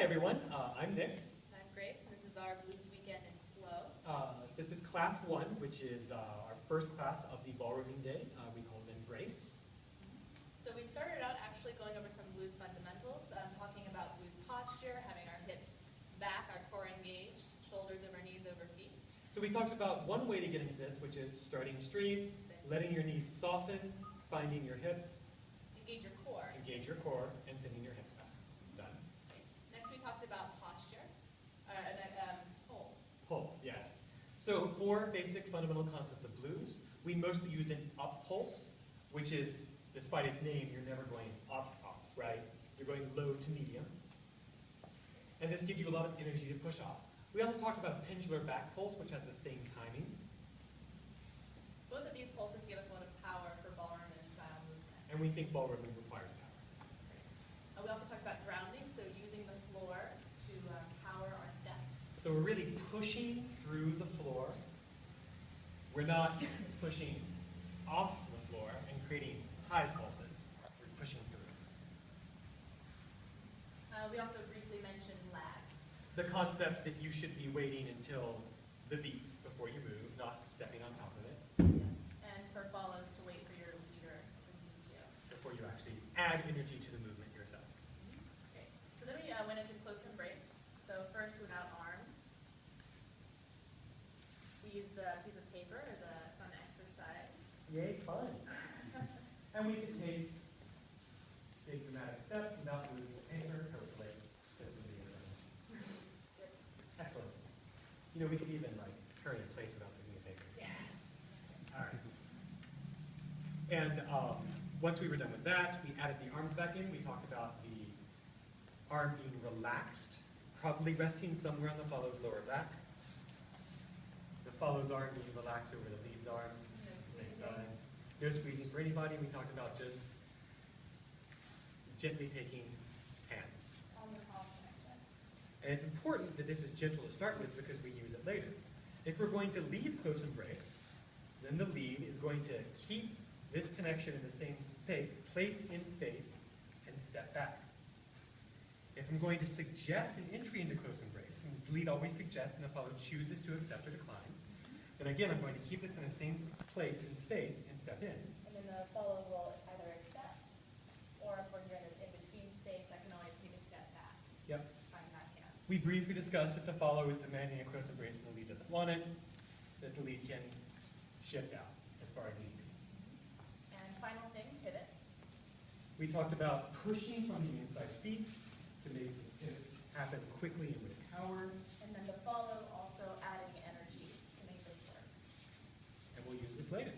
everyone, I'm Nick. I'm Grace, and this is our Blues Weekend in Slow. This is class 1, which is our first class of the ballrooming day. We call them Grace. So we started out actually going over some blues fundamentals, talking about blues posture, having our hips back, our core engaged, shoulders over knees over feet. So we talked about one way to get into this, which is starting straight, letting your knees soften, finding your hips, engage your core, and sending your hips back. Done. Next we talked about posture, pulse. Pulse, yes. So 4 basic fundamental concepts of blues. We mostly used an up pulse, which is, despite its name, you're never going up, right? You're going low to medium. And this gives you a lot of energy to push off. We also talked about pendular back pulse, which has the same timing. Both of these pulses give us a lot of power for ballroom and style movement. And we think ballrooming requires power. We also talked about grounding, so using the floor to power our steps. So we're really pushing through the floor. We're not pushing off the floor and creating high pulses. We're pushing through. We also briefly mentioned lag. The concept that you should be waiting until the beat before you move, not stepping on top of it. And for follows to wait for your leader to lead you. Before you actually add energy to the movement yourself. Okay. So then we went into close embrace. So first without arms. We used a piece of paper as a fun exercise. Yay, fun. And we could take big dramatic steps without moving the paper, hopefully. Excellent. You know, we could even like turn in place without moving the paper. Yes. All right. And once we were done with that, we added the arms back in. We talked about the arm being relaxed, probably resting somewhere on the follow's lower back. The follow's arm being relaxed over the lead's arm. Same side. No squeezing for anybody. We talked about just gently taking hands. And it's important that this is gentle to start with because we use it later. If we're going to leave close embrace, then the lead is going to keep this connection in the same place in space and step back. If I'm going to suggest an entry into close embrace, and the lead always suggests and the follower chooses to accept or decline, then again I'm going to keep this in the same place in space and step in. And then the follow will either accept, or if we're here in between space, I can always take a step back. Yep. Find that hand. We briefly discussed if the follower is demanding a close embrace and the lead doesn't want it, that the lead can shift out as far as need be. And final thing, pivots. We talked about pushing from the inside feet to make the pivot happen quickly and with power. And then the follow also adding energy to make this work. And we'll use this later.